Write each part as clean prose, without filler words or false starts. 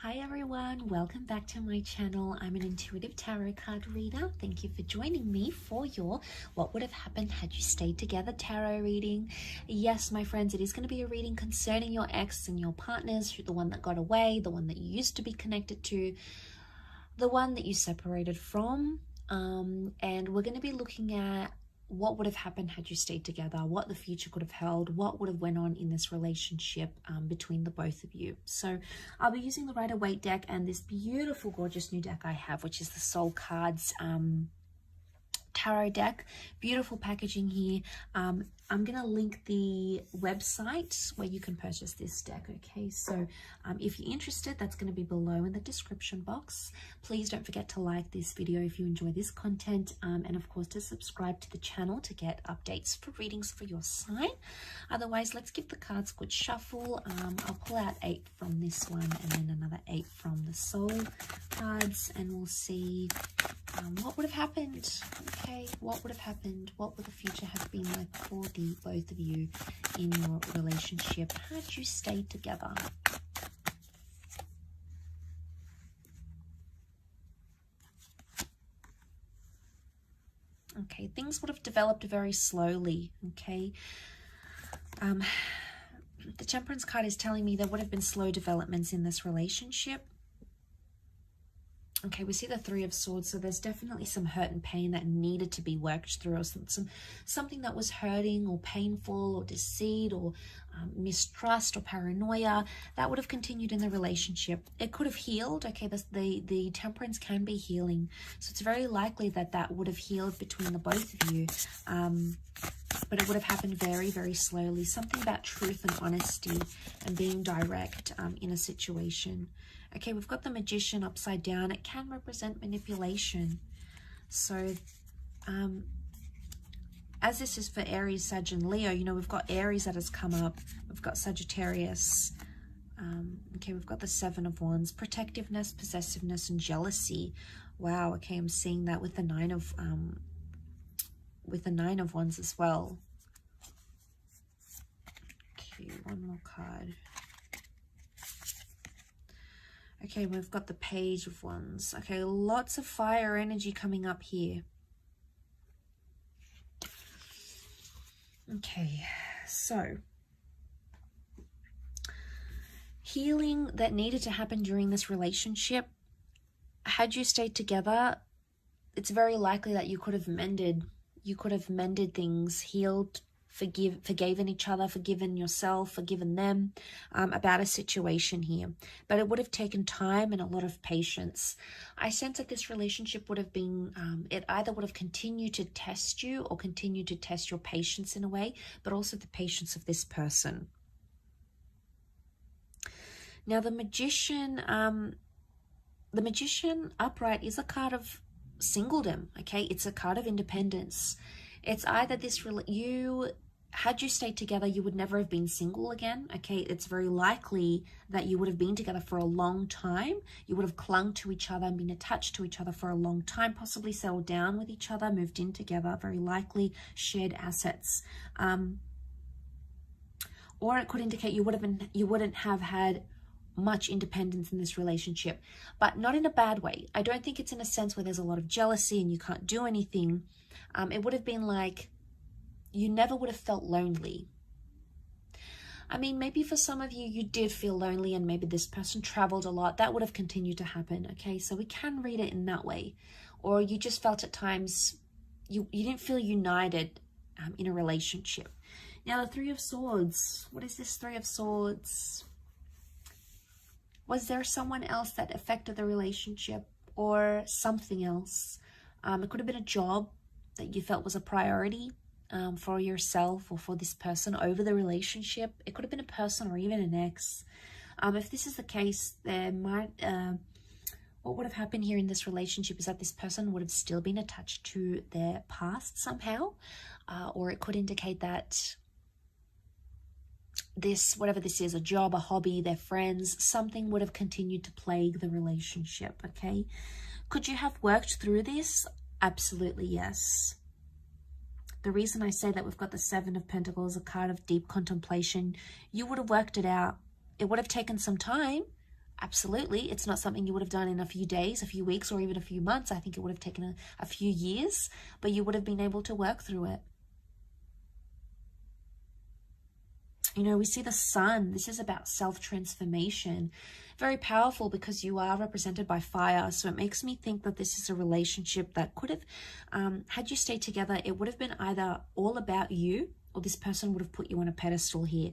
Hi everyone, welcome back to my channel. I'm an intuitive tarot card reader. Thank you for joining me for your What Would Have Happened Had You Stayed Together tarot reading. Yes, my friends, it is going to be a reading concerning your ex and your partners, the one that got away, the one that you used to be connected to, the one that you separated from. And we're going to be looking at what would have happened had you stayed together, what the future could have held, what would have went on in this relationship between the both of you. So I'll be using the Rider-Waite deck and this beautiful, gorgeous new deck I have, which is the Soul Cards tarot deck. Beautiful packaging here. I'm going to link the website where you can purchase this deck, okay? So if you're interested, that's going to be below in the description box. Please don't forget to like this video if you enjoy this content, and of course to subscribe to the channel to get updates for readings for your sign. Otherwise, let's give the cards a good shuffle. I'll pull out 8 from this one and then another 8 from the Soul Cards, and we'll see what would have happened. Okay, what would have happened? What would the future have been like for the both of you in your relationship had you stayed together? Okay, things would have developed very slowly. Okay, the Temperance card is telling me there would have been slow developments in this relationship. Okay, we see the Three of Swords, so there's definitely some hurt and pain that needed to be worked through, or something that was hurting or painful or deceit or mistrust or paranoia that would have continued in the relationship. It could have healed. Okay, the Temperance can be healing, so it's very likely that that would have healed between the both of you, but it would have happened very, very slowly. Something about truth and honesty and being direct in a situation. Okay, we've got the Magician upside down. It can represent manipulation. So, as this is for Aries, Sag, and Leo, you know, we've got Aries that has come up. We've got Sagittarius. Okay, we've got the Seven of Wands. Protectiveness, possessiveness, and jealousy. Wow, okay, I'm seeing that with the Nine of Wands as well. Okay, one more card. Okay, we've got the Page of Wands. Okay, lots of fire energy coming up here. Okay, so healing that needed to happen during this relationship. Had you stayed together, it's very likely that you could have mended things, healed, forgiven each other, forgiven yourself, forgiven them about a situation here. But it would have taken time and a lot of patience. I sense that this relationship would have been, it either would have continued to test you or continued to test your patience in a way, but also the patience of this person. Now the Magician upright is a card of singledom, okay? It's a card of independence. It's either had you stayed together, you would never have been single again, okay? It's very likely that you would have been together for a long time. You would have clung to each other and been attached to each other for a long time, possibly settled down with each other, moved in together, very likely shared assets. Or it could indicate you wouldn't have had much independence in this relationship, but not in a bad way. I don't think it's in a sense where there's a lot of jealousy and you can't do anything. It would have been like you never would have felt lonely. I mean, maybe for some of you, you did feel lonely and maybe this person traveled a lot. That would have continued to happen, okay? So we can read it in that way. Or you just felt at times you didn't feel united in a relationship. Now, the Three of Swords. What is this Three of Swords? Was there someone else that affected the relationship or something else? It could have been a job that you felt was a priority for yourself or for this person over the relationship. It could have been a person or even an ex. If this is the case, there might what would have happened here in this relationship is that this person would have still been attached to their past somehow, or it could indicate that this, whatever this is, a job, a hobby, their friends, something would have continued to plague the relationship, okay? Could you have worked through this? Absolutely, yes. The reason I say that we've got the Seven of Pentacles, a card of deep contemplation, you would have worked it out. It would have taken some time. Absolutely. It's not something you would have done in a few days, a few weeks, or even a few months. I think it would have taken a few years, but you would have been able to work through it. You know, we see the sun. This is about self-transformation. Very powerful because you are represented by fire. So it makes me think that this is a relationship that could have, had you stayed together, it would have been either all about you or this person would have put you on a pedestal here.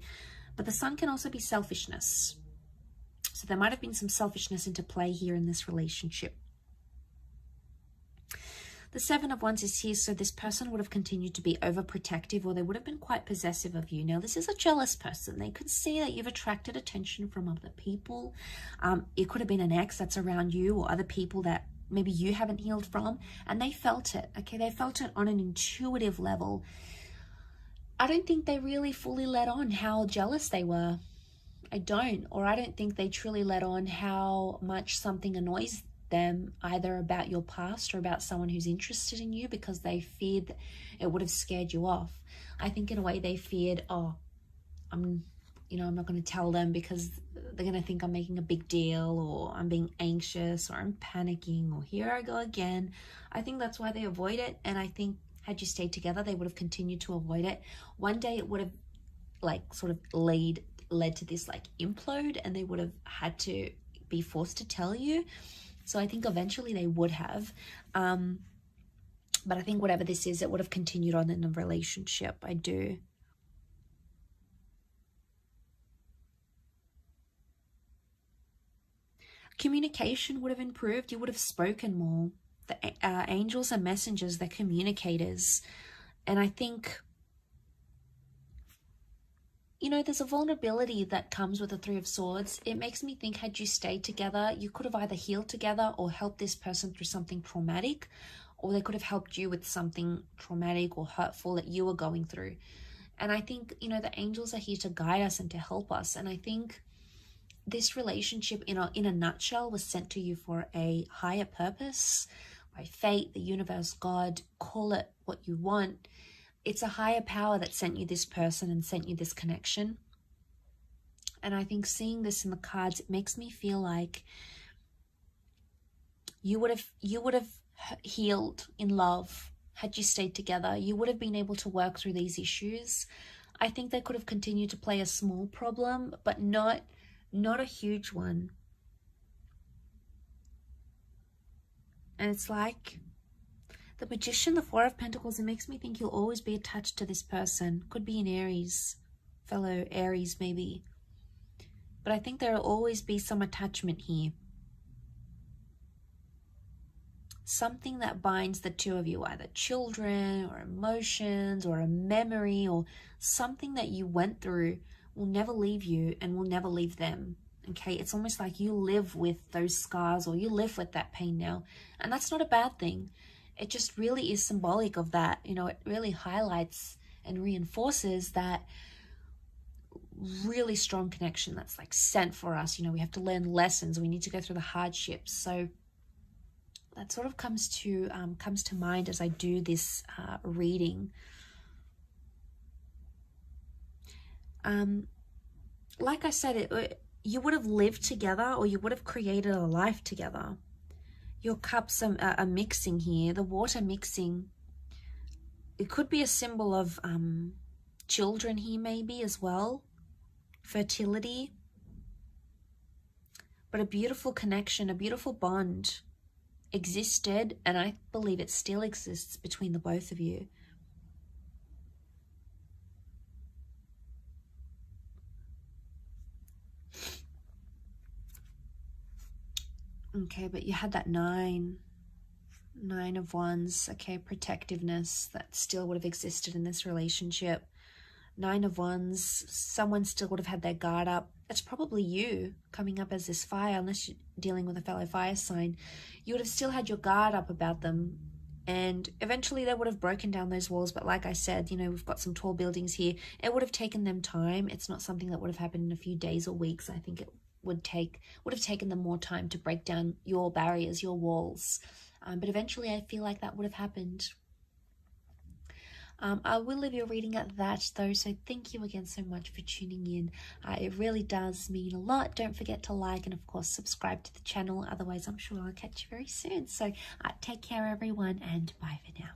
But the sun can also be selfishness. So there might have been some selfishness into play here in this relationship. The Seven of Wands is here, so this person would have continued to be overprotective, or they would have been quite possessive of you. Now, this is a jealous person. They could see that you've attracted attention from other people. It could have been an ex that's around you or other people that maybe you haven't healed from, and they felt it, okay? They felt it on an intuitive level. I don't think they really fully let on how jealous they were. I don't think they truly let on how much something annoys them, either about your past or about someone who's interested in you, because they feared that it would have scared you off. I think in a way they feared, oh, I'm not going to tell them because they're going to think I'm making a big deal, or I'm being anxious, or I'm panicking, or here I go again. I think that's why they avoid it. And I think had you stayed together, they would have continued to avoid it. One day it would have like sort of led to this like implode, and they would have had to be forced to tell you. So I think eventually they would have, but I think whatever this is, it would have continued on in a relationship. I do. Communication would have improved. You would have spoken more. The angels are messengers, they're communicators. And I think, you know, there's a vulnerability that comes with the Three of Swords. It makes me think, had you stayed together, you could have either healed together or helped this person through something traumatic, or they could have helped you with something traumatic or hurtful that you were going through. And I think, you know, the angels are here to guide us and to help us. And I think this relationship, in a nutshell, was sent to you for a higher purpose, by fate, the universe, God, call it what you want. It's a higher power that sent you this person and sent you this connection. And I think seeing this in the cards, it makes me feel like you would have healed in love had you stayed together. You would have been able to work through these issues. I think they could have continued to play a small problem, but not a huge one. And it's like the Magician, the Four of Pentacles, it makes me think you'll always be attached to this person. Could be an Aries, fellow Aries maybe. But I think there'll always be some attachment here. Something that binds the two of you, either children or emotions or a memory or something that you went through will never leave you and will never leave them. Okay, it's almost like you live with those scars, or you live with that pain now. And that's not a bad thing. It just really is symbolic of that. You know, it really highlights and reinforces that really strong connection that's like sent for us. You know, we have to learn lessons. We need to go through the hardships. So that sort of comes to mind as I do this reading. Like I said, you would have lived together, or you would have created a life together. Your cups are mixing here, the water mixing. It could be a symbol of children here maybe as well, fertility. But a beautiful connection, a beautiful bond existed, and I believe it still exists between the both of you. Okay, but you had that nine of Wands. Okay, protectiveness that still would have existed in this relationship. Nine of Wands, someone still would have had their guard up. It's probably you coming up as this fire, unless you're dealing with a fellow fire sign. You would have still had your guard up about them, and eventually they would have broken down those walls. But like I said, you know, we've got some tall buildings here. It would have taken them time. It's not something that would have happened in a few days or weeks. I think it would have taken them more time to break down your barriers, your walls. But eventually I feel like that would have happened. I will leave your reading at that though, so thank you again so much for tuning in. It really does mean a lot. Don't forget to like and of course subscribe to the channel, otherwise I'm sure I'll catch you very soon. So take care everyone, and bye for now.